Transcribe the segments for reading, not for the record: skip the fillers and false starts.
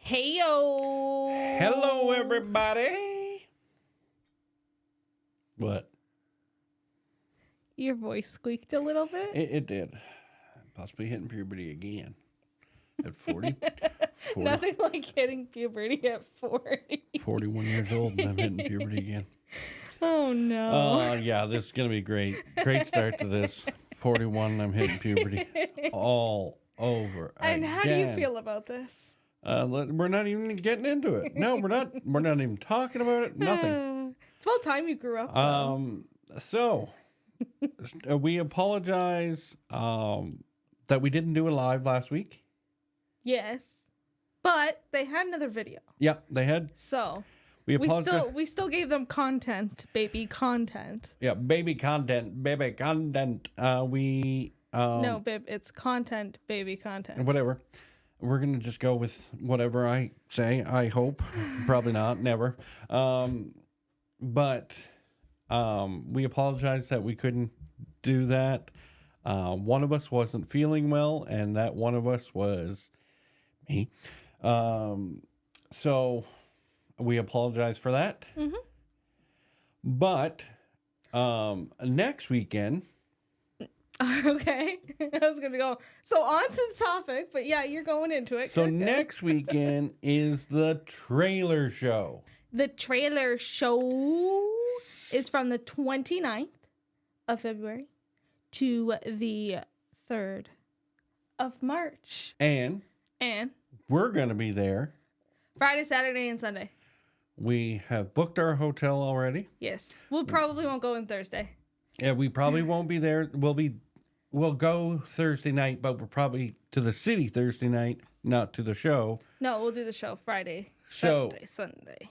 Heyo! Hello, everybody. What? Your voice squeaked a little bit. It did. Possibly hitting puberty again. At 40, Nothing like hitting puberty at 40. 41 years old, and I'm hitting puberty again. Oh, no. Yeah, this is going to be great. Great start to this. 41, and I'm hitting puberty all over And again. how do you feel about this? We're not even getting into it. No, we're not. We're not even talking about it. Nothing. It's about time you grew up. Though. So, we apologize that we didn't do a live last week. Yes. But they had another video. Yeah, they had. So We apologize. we still gave them content, baby content. Yeah, baby content. No, babe, it's content, baby content. Whatever. We're going to just go with whatever I say, I hope. Probably not, never. But we apologize that we couldn't do that. One of us wasn't feeling well, and that one of us was me. So we apologize for that. Mm-hmm. But next weekend... Okay. I was going to go, so on to the topic, but yeah, you're going into it. So Good. next weekend is the trailer show. The trailer show is from the 29th of February to the 3rd of March. And we're going to be there. Friday, Saturday, and Sunday. We have booked our hotel already. Yes. We'll probably won't go on Thursday. Yeah, we probably won't be there. We'll go Thursday night, but we're probably to the city Thursday night, not to the show. No, we'll do the show Friday, So, Saturday, Sunday.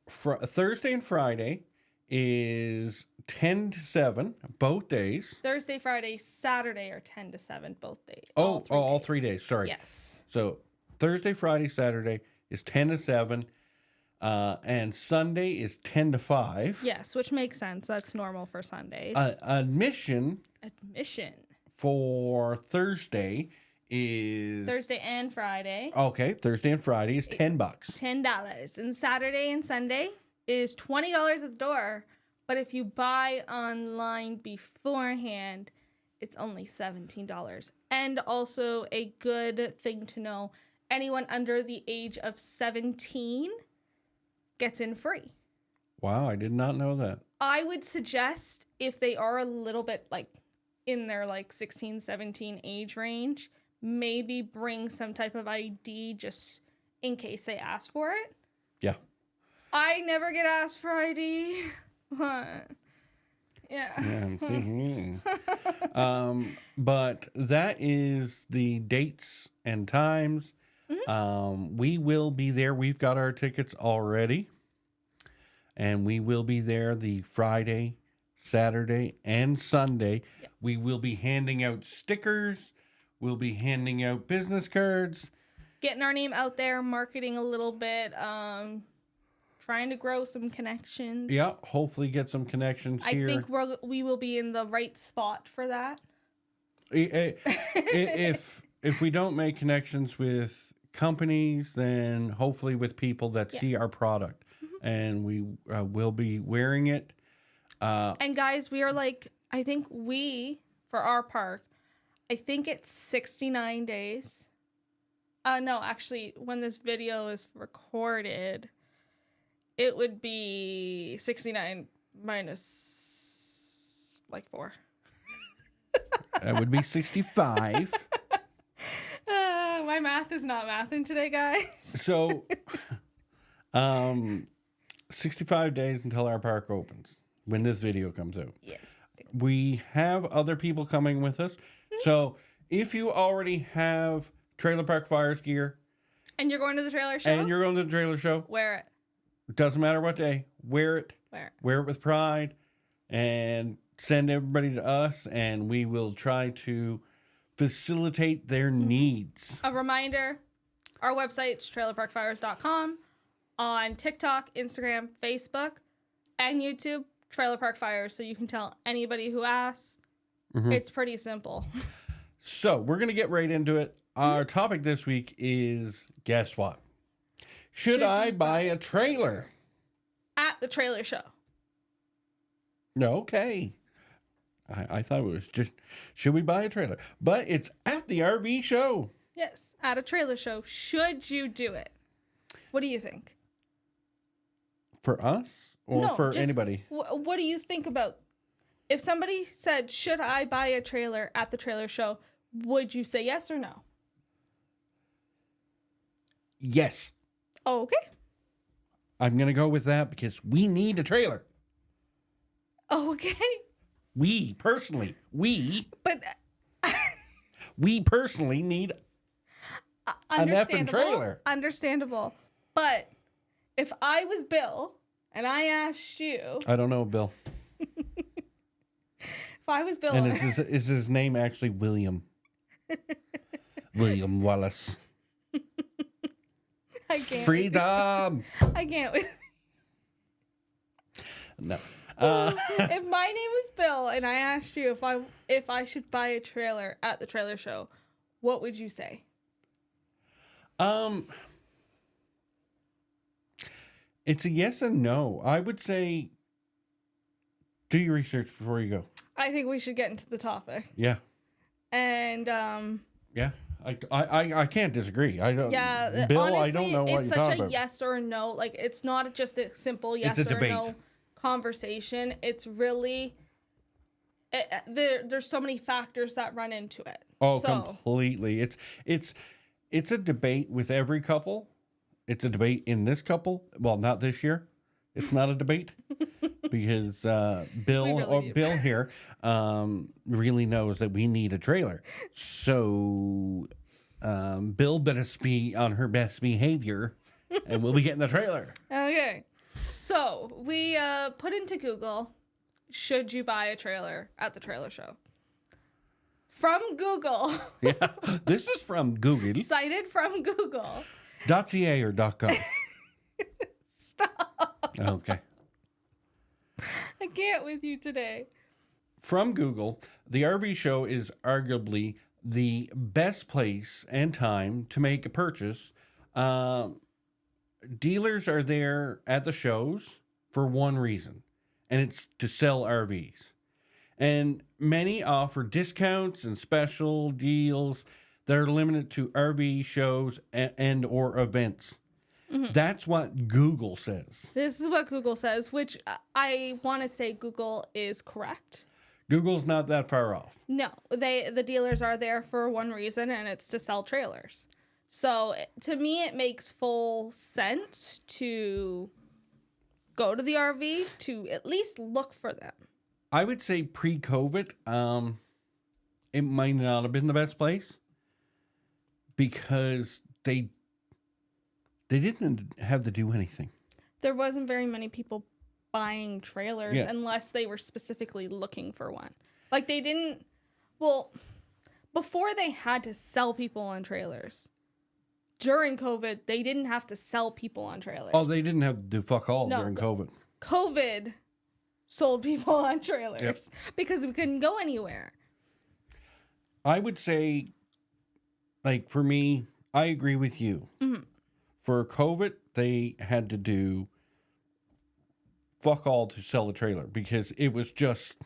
Thursday and Friday is 10 to 7, both days. Thursday, Friday, Saturday are 10 to 7, both days. All 3 days. Sorry. Yes. So Thursday, Friday, Saturday is 10 to 7, and Sunday is 10 to 5. Yes, which makes sense. That's normal for Sundays. Admission for Thursday is Thursday and Friday. okay. Thursday and Friday is $10. $10. And Saturday and Sunday is $20 at the door. But if you buy online beforehand, it's only $17. And also a good thing to know, anyone under the age of 17 gets in free. Wow, I did not know that. I would suggest if they are a little bit like in their like 16, 17 age range, maybe bring some type of ID just in case they ask for it. Yeah. I never get asked for ID. What? Yeah. But that is the dates and times. Mm-hmm. We will be there. We've got our tickets already. And we will be there the Friday, Saturday, and Sunday. Yep. We will be handing out stickers. We'll be handing out business cards. Getting our name out there, marketing a little bit, trying to grow some connections. Yeah, hopefully get some connections here. I think we will be in the right spot for that. If we don't make connections with companies, then hopefully with people that see our product. And we will be wearing it. And guys, we are like, I think for our park, I think it's 69 days. No, actually, when this video is recorded, it would be 69 minus like 4. That would be 65. My math is not mathing today, guys. So, 65 days until our park opens when this video comes out. Yes. We have other people coming with us. So if you already have Trailer Park Fires gear And you're going to the trailer show? and you're going to the trailer show, Wear it. doesn't matter what day, wear it. Wear it. With pride and send everybody to us, and we will try to facilitate their needs. A reminder, our website's trailerparkfires.com. On TikTok, Instagram, Facebook, and YouTube, Trailer Park Fires, so you can tell anybody who asks. It's pretty simple. So we're going to get right into it. Our topic this week is, guess what? Should I you buy a trailer? At the trailer show. No, okay. I thought it was just, should we buy a trailer? But it's at the RV show. Yes, at a trailer show. Should you do it? What do you think? For us or No, for just anybody? What do you think about if somebody said, should I buy a trailer at the trailer show? Would you say yes or no? Yes. Oh, okay. I'm going to go with that because we need a trailer. Oh, okay. We personally need But an effing trailer. Understandable. But if I was Bill and I asked you, I don't know, Bill. if I was Bill, And is his name actually William? William Wallace. I can't. Freedom. I can't. No. If my name was Bill and I asked you if I should buy a trailer at the trailer show, what would you say? It's a yes and no. I would say do your research before you go. I think we should get into the topic. Yeah. And Yeah. I can't disagree. I don't. yeah, Bill, honestly, I don't know what it's you're such talking a about. yes or no. Like, it's not just a simple yes It's a or debate. no conversation. It's really there's so many factors that run into it. Oh, so, completely. It's a debate with every couple. It's a debate in this couple. Well, not this year. It's not a debate because Bill here really knows that we need a trailer. So Bill better be on her best behavior, and we'll be getting the trailer. Okay. So we put into Google, should you buy a trailer at the trailer show? From Google. Yeah, this is from Google. Cited from Google. .ca or .com. Stop. Okay. I can't with you today. From Google, the RV show is arguably the best place and time to make a purchase. Dealers are there at the shows for one reason, and it's to sell RVs. And many offer discounts and special deals that are limited to RV shows and or events. Mm-hmm. That's what Google says. This is what Google says, which I want to say Google is correct. Google's not that far off. No, the dealers are there for one reason, and it's to sell trailers. So to me, it makes full sense to go to the RV to at least look for them. I would say pre-COVID, it might not have been the best place because they didn't have to do anything. There wasn't very many people buying trailers unless they were specifically looking for one. Like they didn't, well, before they had to sell people on trailers. During COVID, they didn't have to sell people on trailers. Oh, they didn't have to do fuck all during COVID. COVID sold people on trailers because we couldn't go anywhere. I would say, like, for me, I agree with you. Mm-hmm. For COVID, they had to do fuck all to sell the trailer because it was just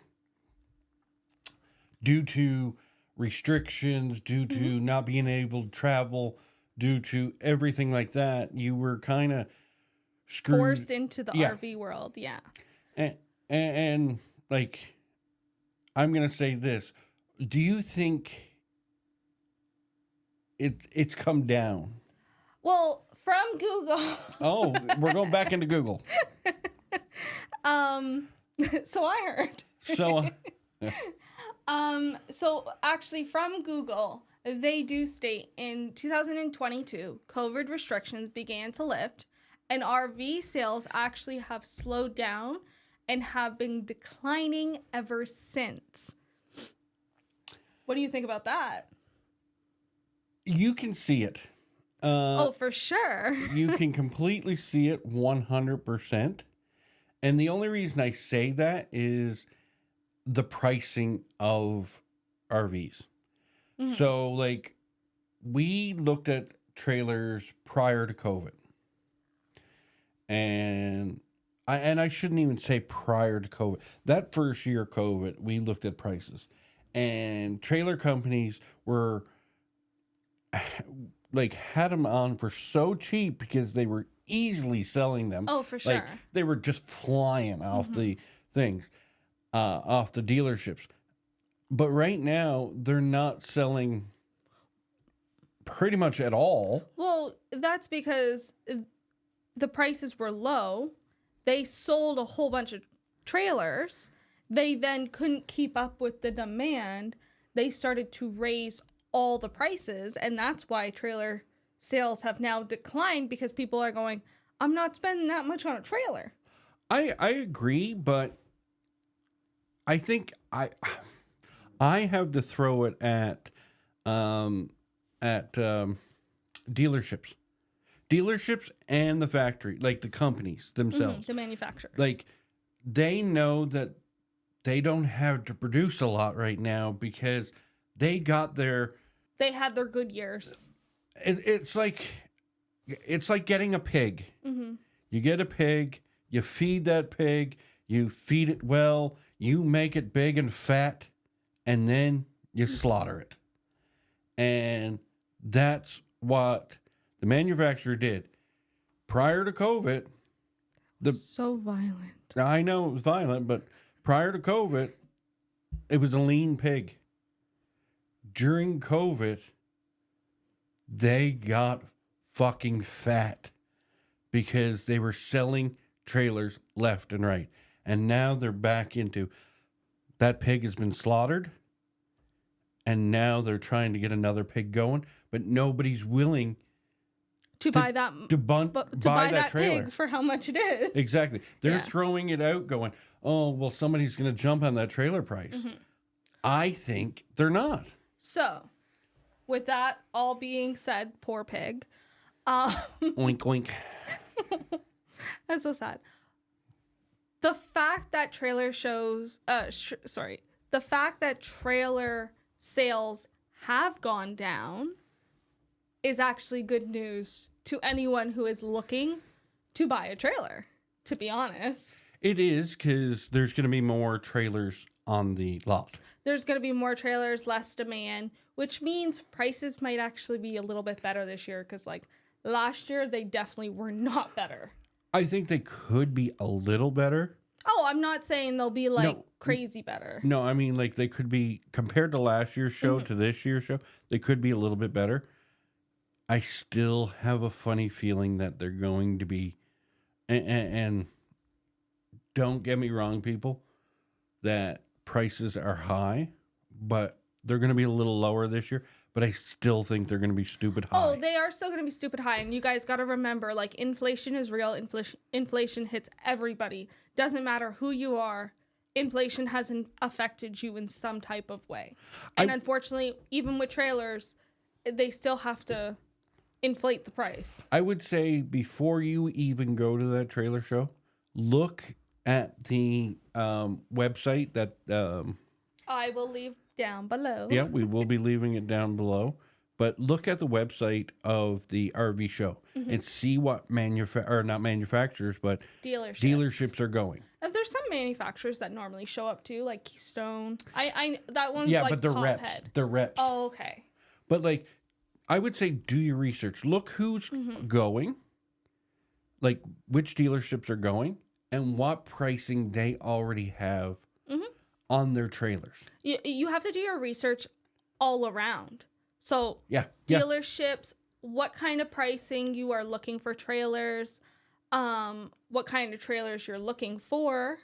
due to restrictions, due to not being able to travel, due to everything like that, you were kind of screwed. Forced into the RV world, yeah. And like, I'm going to say this. Do you think it's come down? Well, from Google. Oh, we're going back into Google. So I heard. So actually from Google, they do state in 2022, COVID restrictions began to lift and RV sales actually have slowed down and have been declining ever since. What do you think about that? You can see it. For sure. You can completely see it 100%. And the only reason I say that is the pricing of RVs. Mm-hmm. So, like, we looked at trailers prior to COVID. And I shouldn't even say prior to COVID. That first year of COVID, we looked at prices. And trailer companies were like had them on for so cheap because they were easily selling them. Oh, for sure. Like they were just flying off the things, off the dealerships. But right now, they're not selling pretty much at all. Well, that's because the prices were low. They sold a whole bunch of trailers. They then couldn't keep up with the demand. They started to raise all the prices, and that's why trailer sales have now declined, because people are going, I'm not spending that much on a trailer. I agree, but I think I have to throw it at dealerships. Dealerships and the factory, like the companies themselves. The manufacturers. Like, they know that they don't have to produce a lot right now because they got their... They had their good years. It's like getting a pig. Mm-hmm. You get a pig, you feed that pig, you feed it well, you make it big and fat, and then you slaughter it. And that's what the manufacturer did. Prior to COVID, So violent. I know it was violent, but prior to COVID, it was a lean pig. During COVID, they got fucking fat because they were selling trailers left and right. And now they're back into that pig has been slaughtered. And now they're trying to get another pig going, but nobody's willing to buy that buy that trailer pig for how much it is. Exactly. They're throwing it out going, oh, well, somebody's going to jump on that trailer price. Mm-hmm. I think they're not. So, with that all being said, poor pig. Oink, oink. That's so sad. The fact that trailer sales have gone down is actually good news to anyone who is looking to buy a trailer, to be honest. It is, because there's going to be more trailers on the lot. There's going to be more trailers, less demand, which means prices might actually be a little bit better this year, because like last year, they definitely were not better. I think they could be a little better. Oh, I'm not saying they'll be like crazy better. No, I mean, like, they could be, compared to last year's show to this year's show, they could be a little bit better. I still have a funny feeling that they're going to be, and don't get me wrong, people, that prices are high, but they're going to be a little lower this year. But I still think they're going to be stupid high. Oh, they are still going to be stupid high. And you guys got to remember, like, inflation is real. Inflation hits everybody. Doesn't matter who you are. Inflation hasn't affected you in some type of way. And unfortunately, even with trailers, they still have to inflate the price. I would say before you even go to that trailer show, look at the website that... I will leave down below. Yeah, we will be leaving it down below. But look at the website of the RV show and see what not manufacturers, but dealerships are going. And there's some manufacturers that normally show up too, like Keystone. I that one's yeah, like but they're top reps. head. They're reps. Oh, okay. But like, I would say do your research. Look who's going, like which dealerships are going, and what pricing they already have on their trailers. You have to do your research all around. So dealerships, what kind of pricing you are looking for trailers, what kind of trailers you're looking for.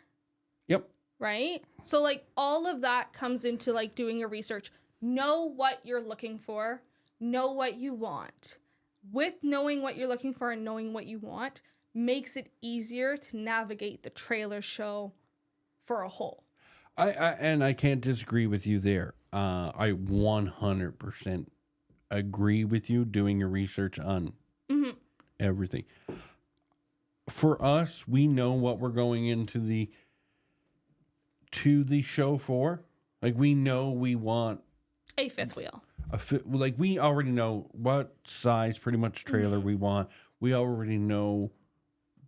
Yep. Right? So like all of that comes into like doing your research. Know what you're looking for. Know what you want. With knowing what you're looking for and knowing what you want makes it easier to navigate the trailer show for a whole. I can't disagree with you there. I 100% agree with you doing your research on everything. For us, we know what we're going into the show for. Like, we know we want a fifth wheel. like we already know what size pretty much trailer we want. We already know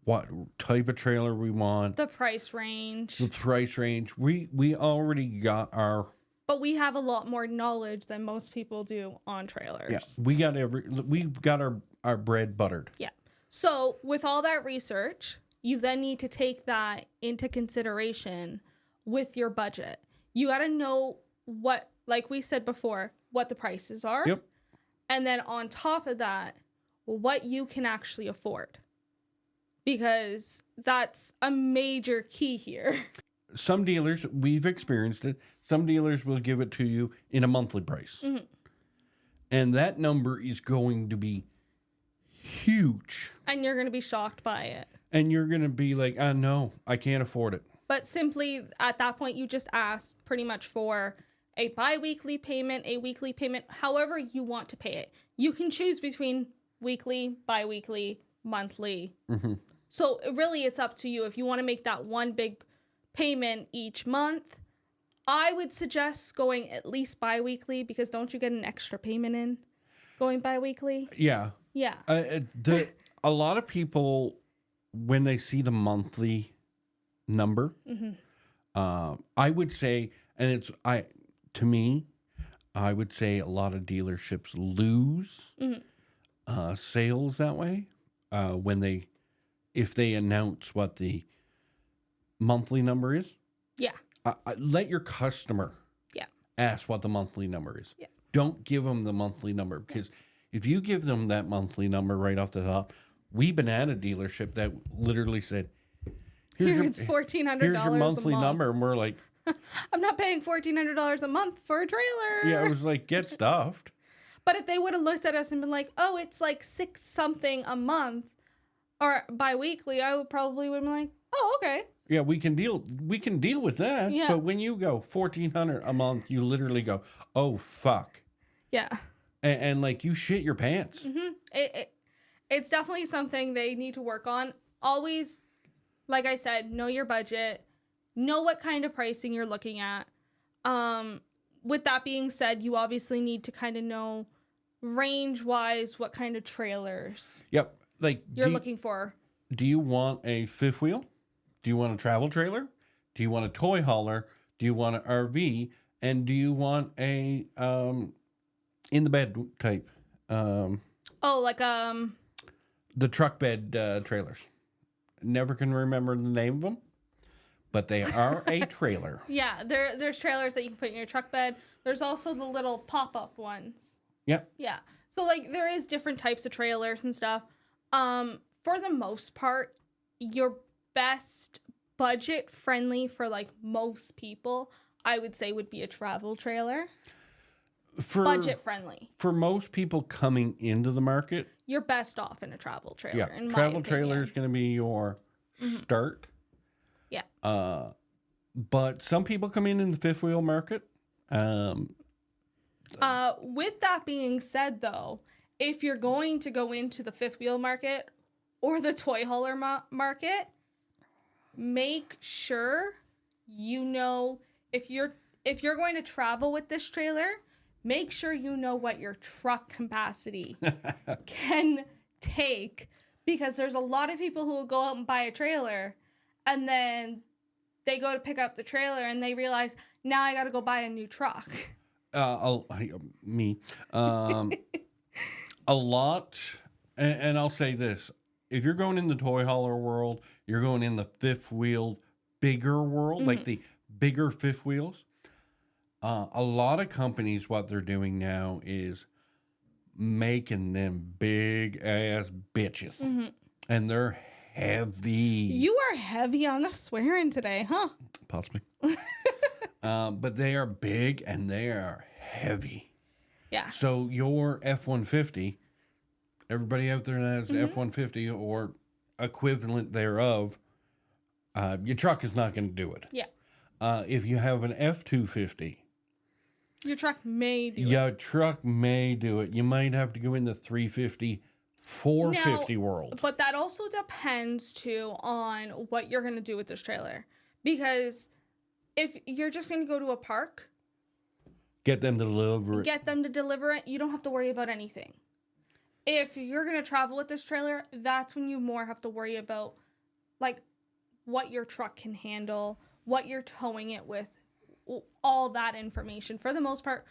what type of trailer we want. The price range. The price range. We already got our. But we have a lot more knowledge than most people do on trailers. Yeah, we've got our bread buttered. Yeah. So with all that research, you then need to take that into consideration with your budget. You got to know what, like we said before, what the prices are. Yep. And then on top of that, what you can actually afford. Because that's a major key here. Some dealers, we've experienced it, some dealers will give it to you in a monthly price. Mm-hmm. And that number is going to be huge. And you're going to be shocked by it. And you're going to be like, no, I can't afford it. But simply at that point, you just ask pretty much for a bi-weekly payment, a weekly payment, however you want to pay it. You can choose between weekly, bi-weekly, monthly. Mm-hmm. So really it's up to you. If you want to make that one big payment each month, I would suggest going at least bi-weekly, because don't you get an extra payment in going bi-weekly? Yeah. Yeah. A lot of people, when they see the monthly number, I would say, and to me, I would say a lot of dealerships lose sales that way if they announce what the monthly number is. Yeah. Let your customer ask what the monthly number is. Yeah. Don't give them the monthly number, because if you give them that monthly number right off the top, we've been at a dealership that literally said, It's $1,400. Here's your monthly number. And we're like, I'm not paying $1,400 a month for a trailer. Yeah, it was like, get stuffed. But if they would have looked at us and been like, oh, it's like $6 something a month or bi-weekly, I would probably would have been like, oh, okay. Yeah, we can deal with that. Yeah. But when you go $1,400 a month, you literally go, oh, fuck. Yeah. And like, you shit your pants. Mm-hmm. It's definitely something they need to work on. Always, like I said, know your budget. Know what kind of pricing you're looking at. With that being said, you obviously need to kind of know range-wise what kind of trailers Yep. Like you're looking for. Do you want a fifth wheel? Do you want a travel trailer? Do you want a toy hauler? Do you want an RV? And do you want a in the bed type? The truck bed trailers. Never can remember the name of them, but they are a trailer. Yeah, there's trailers that you can put in your truck bed. There's also the little pop-up ones. Yep. Yeah. So like there is different types of trailers and stuff. For the most part, your best budget friendly for like most people, I would say, would be a travel trailer. Budget friendly. For most people coming into the market, you're best off in a travel trailer. Yeah, in travel my trailer is going to be your start. Yeah. But some people come in the fifth wheel market. With that being said, though, if you're going to go into the fifth wheel market or the toy hauler market, make sure you know if you're going to travel with this trailer, make sure you know what your truck capacity can take, because there's a lot of people who will go out and buy a trailer and then they go to pick up the trailer and they realize, now I got to go buy a new truck. A lot, and I'll say this: if you're going in the toy hauler world, you're going in the fifth wheel, bigger world, like the bigger fifth wheels. A lot of companies, what they're doing now is making them big ass bitches, and they're heavy. You are heavy on the swearing today, huh? Possibly. But they are big and they are heavy. Yeah. So your F-150, everybody out there that has F-150 or equivalent thereof, your truck is not going to do it. Yeah. If you have an F-250, your truck may do it. Your truck may do it. You might have to go in the 350, 450 world. But that also depends, too, on what you're going to do with this trailer. Because if you're just going to go to a park, Get them to deliver it. Get them to deliver it. You don't have to worry about anything. If you're going to travel with this trailer, that's when you more have to worry about, like, what your truck can handle, what you're towing it with, all that information. For the most part,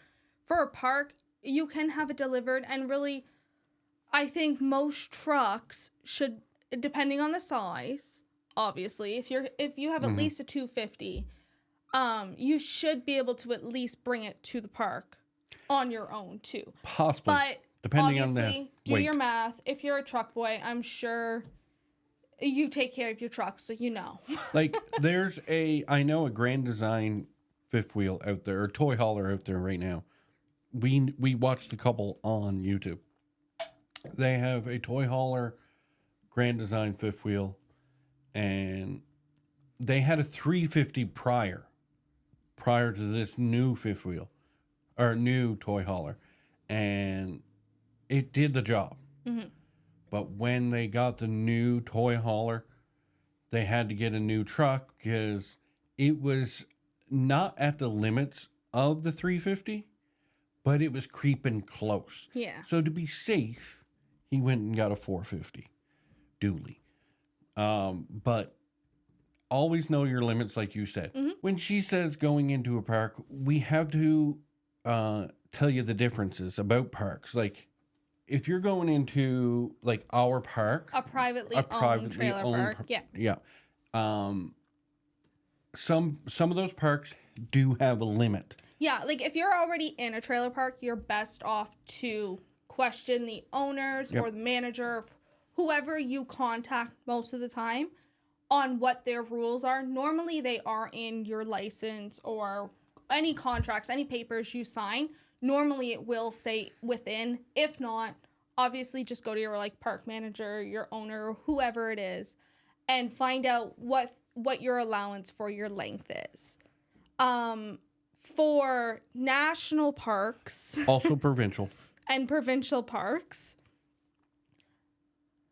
for a park, you can have it delivered, and really, I think most trucks should, depending on the size, obviously, if you have at least a 250, you should be able to at least bring it to the park on your own too. Possibly. But depending on obviously, the do weight. your math. If you're a truck boy, I'm sure you take care of your truck, so you know. Like, I know a Grand Design fifth wheel out there, or toy hauler out there right now. We watched a couple on YouTube. They have a toy hauler Grand Design fifth wheel, and they had a 350 prior to this new fifth wheel, or new toy hauler, and it did the job. Mm-hmm. But when they got the new toy hauler, they had to get a new truck because it was not at the limits of the 350, but it was creeping close. Yeah. So to be safe, he went and got a 450 dually. But always know your limits, like you said. Mm-hmm. When she says going into a park, we have to tell you the differences about parks. Like, if you're going into, like, our park, a privately owned trailer park, yeah. Some of those parks do have a limit. Yeah, like if you're already in a trailer park, you're best off to question the owners or the manager, whoever you contact most of the time, on what their rules are. Normally they are in your license or any contracts, any papers you sign. Normally it will say within. If not, obviously just go to your like park manager, your owner, whoever it is, and find out what your allowance for your length is. For national parks, also provincial, and provincial parks,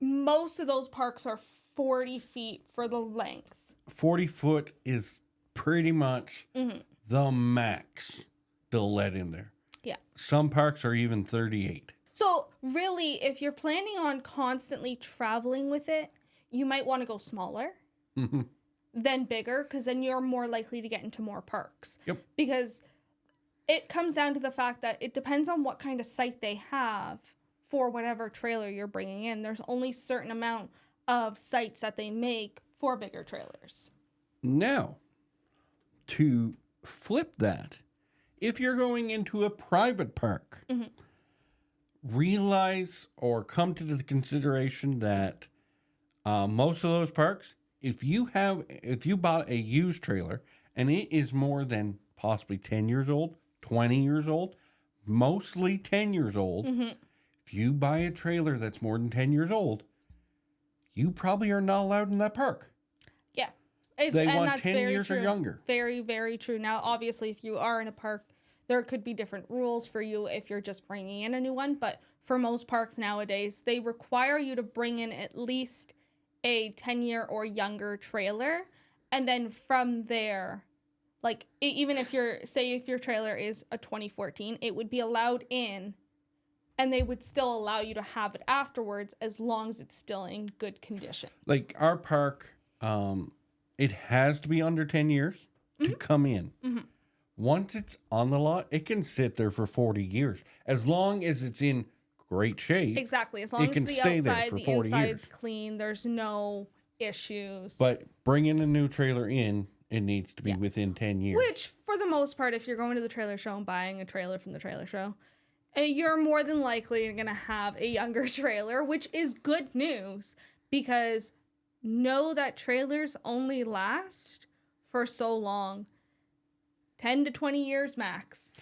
most of those parks are 40 feet for the length. 40 foot is pretty much the max they'll let in there. Yeah. Some parks are even 38. So really, if you're planning on constantly traveling with it, you might want to go smaller than bigger, because then you're more likely to get into more parks. Yep. Because it comes down to the fact that it depends on what kind of site they have for whatever trailer you're bringing in. There's only certain amount of sites that they make for bigger trailers. Now, to flip that, if you're going into a private park, realize or come to the consideration that most of those parks, if you bought a used trailer and it is more than possibly 10 years old, 20 years old, mostly 10 years old, if you buy a trailer that's more than 10 years old, you probably are not allowed in that park. Yeah. They want 10 years or younger. Very, very true. Now, obviously, if you are in a park, there could be different rules for you if you're just bringing in a new one. But for most parks nowadays, they require you to bring in at least a 10-year or younger trailer. And then from there, like, even if if your trailer is a 2014, it would be allowed in, and they would still allow you to have it afterwards as long as it's still in good condition. Like our park, it has to be under 10 years to come in. Once it's on the lot, it can sit there for 40 years. As long as it's in great shape. Exactly. As long as the outside, the inside's clean, there's no issues. But bringing a new trailer in, it needs to be within 10 years. Which, for the most part, if you're going to the trailer show and buying a trailer from the trailer show, you're more than likely going to have a younger trailer, which is good news, because know that trailers only last for so long. 10 to 20 years max.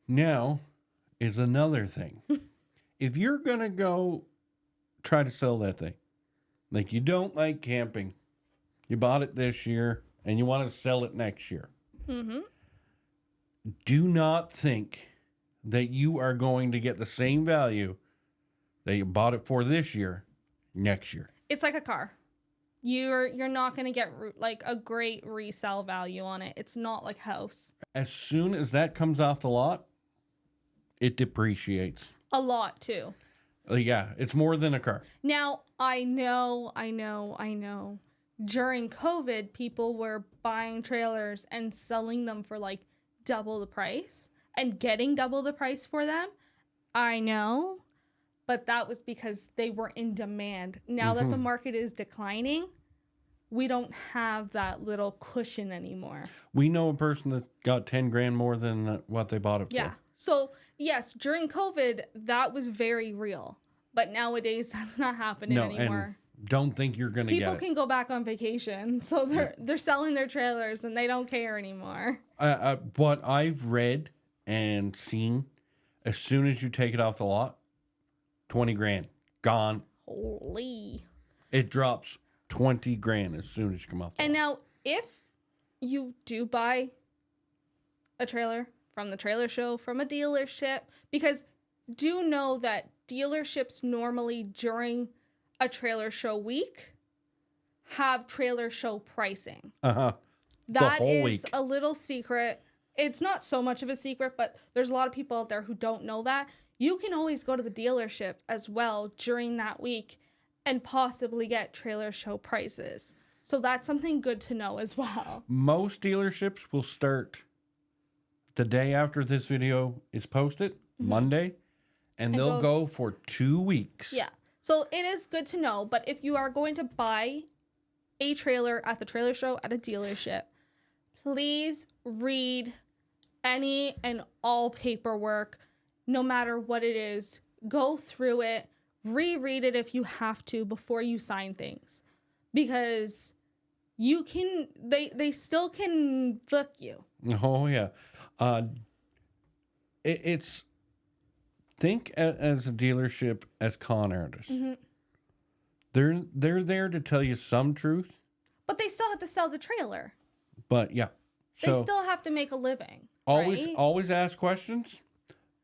Now is another thing. If you're going to go try to sell that thing, like you don't like camping, you bought it this year, and you want to sell it next year, do not think that you are going to get the same value that you bought it for this year, next year. It's like a car. You're not going to get like a great resale value on it. It's not like house. As soon as that comes off the lot, it depreciates. A lot too. Yeah, it's more than a car. Now, I know. During COVID, people were buying trailers and selling them for like double the price and getting double the price for them. I know, but that was because they were in demand. Now that the market is declining, we don't have that little cushion anymore. We know a person that got 10 grand more than what they bought it for. Yeah. So, yes, during COVID, that was very real. But nowadays, that's not happening anymore. And don't think you're going to get it. People can go back on vacation. So they're selling their trailers and they don't care anymore. What I've read and seen, as soon as you take it off the lot, 20 grand, gone. Holy. It drops 20 grand as soon as you come off the lot. And now, if you do buy a trailer from the trailer show, from a dealership, because do know that dealerships normally during a trailer show week have trailer show pricing. Uh-huh. That whole is week. a little secret. It's not so much of a secret, but there's a lot of people out there who don't know that. You can always go to the dealership as well during that week and possibly get trailer show prices. So that's something good to know as well. Most dealerships will start the day after this video is posted, Monday, and they'll go for 2 weeks. Yeah. So it is good to know, but if you are going to buy a trailer at the trailer show at a dealership, please read any and all paperwork, no matter what it is. Go through it, reread it if you have to before you sign things, because you can, they still can book you. Oh, yeah. It's, think as a dealership as con artists. They're there to tell you some truth. But they still have to sell the trailer. But yeah. So They still have to make a living. always right? always ask questions.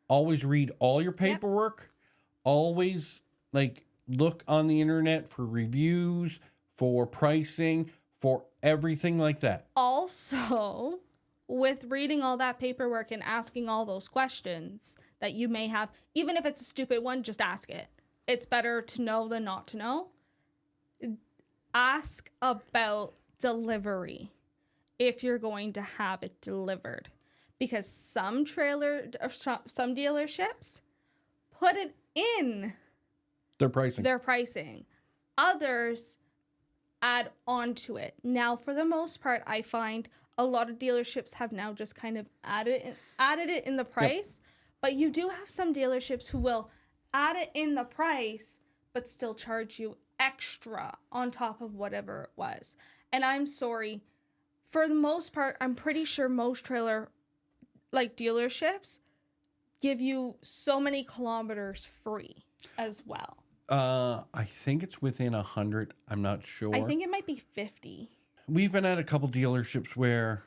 Always read all your paperwork. Always look on the internet for reviews, for pricing, for everything like that. Also, with reading all that paperwork and asking all those questions that you may have, even if it's a stupid one, just ask it. It's better to know than not to know. Ask about delivery if you're going to have it delivered, because some dealerships put it in Their pricing. their pricing. Others add on to it. Now, for the most part, I find a lot of dealerships have now just kind of added it in the price. But you do have some dealerships who will add it in the price, but still charge you extra on top of whatever it was. And I'm sorry, for the most part, I'm pretty sure most trailer dealerships give you so many kilometers free as well. I think it's within 100. I'm not sure. I think it might be 50. We've been at a couple dealerships where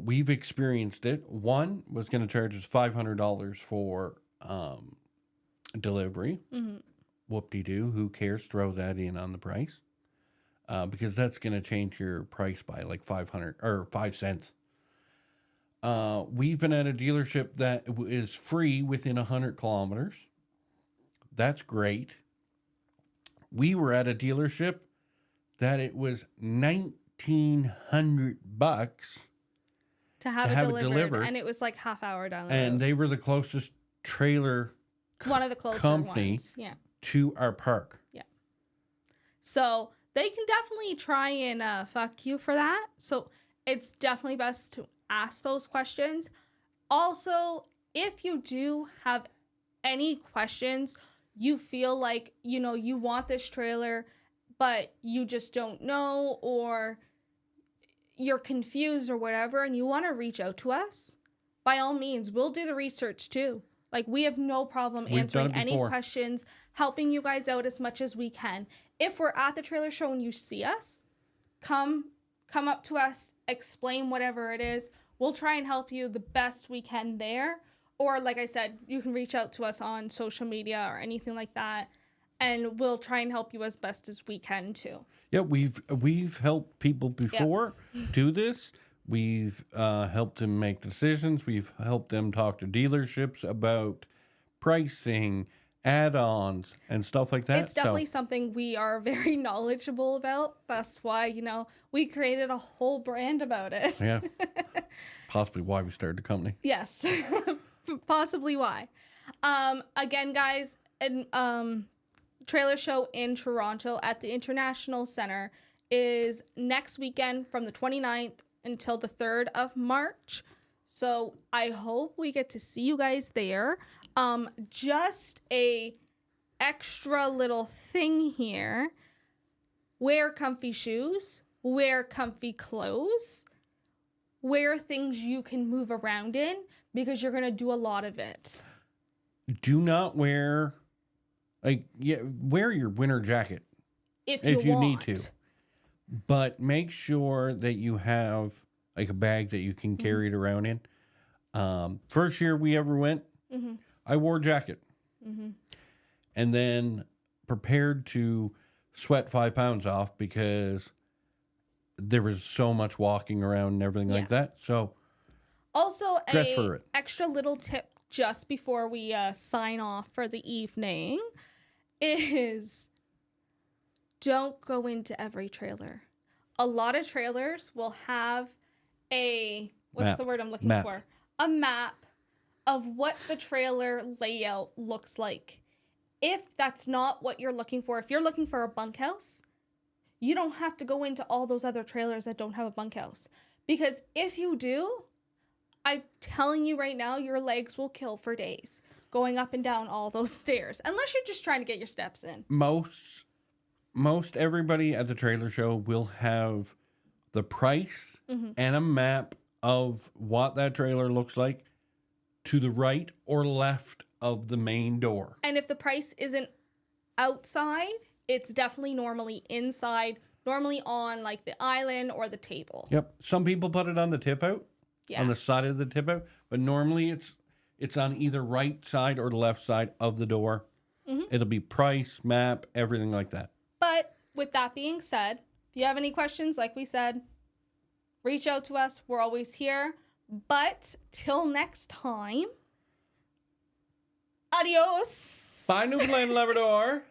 we've experienced it. One was going to charge us $500 for delivery. Whoop-de-doo. Who cares? Throw that in on the price. Because that's going to change your price by like 500 or 5 cents. We've been at a dealership that is free within 100 kilometers. That's great. We were at a dealership that it was $1,900 to have it delivered, and it was like half hour down the road. And they were the closest trailer one of the closest company ones. Yeah. to our park. Yeah. So they can definitely try and fuck you for that. So it's definitely best to ask those questions. Also, if you do have any questions, you feel like, you want this trailer, but you just don't know, or you're confused or whatever, and you want to reach out to us, by all means, we'll do the research too. We have no problem answering any questions, helping you guys out as much as we can. If we're at the trailer show and you see us, come up to us, explain whatever it is. We'll try and help you the best we can there. Or like I said, you can reach out to us on social media or anything like that. and we'll try and help you as best as we can too. Yeah, we've helped people before do this. We've helped them make decisions. We've helped them talk to dealerships about pricing, add-ons, and stuff like that. It's definitely something we are very knowledgeable about. That's why, we created a whole brand about it. Yeah. Possibly why we started the company. Yes. Possibly why. Again, guys, trailer show in Toronto at the International Center is next weekend from the 29th until the 3rd of March. So I hope we get to see you guys there. Just a extra little thing here. Wear comfy shoes, wear comfy clothes, wear things you can move around in because you're going to do a lot of it. Do not wear wear your winter jacket if you need to. But make sure that you have like a bag that you can carry it around in. First year we ever went, I wore a jacket. And then prepared to sweat 5 pounds off because there was so much walking around and everything like that. So also dress for it. Extra little tip just before we sign off for the evening is don't go into every trailer. A lot of trailers will have a, what's the word I'm looking for? A map of what the trailer layout looks like. If that's not what you're looking for, if you're looking for a bunkhouse, you don't have to go into all those other trailers that don't have a bunkhouse. Because if you do, I'm telling you right now, your legs will kill for days going up and down all those stairs, unless you're just trying to get your steps in. Most everybody at the trailer show will have the price and a map of what that trailer looks like to the right or left of the main door. And if the price isn't outside, it's definitely normally inside, normally on like the island or the table. Yep. Some people put it on the tip out, on the side of the tip out, but normally it's on either right side or the left side of the door. It'll be price, map, everything like that. But with that being said, if you have any questions, like we said, reach out to us. We're always here. But till next time, adios. Bye, Newfoundland Labrador.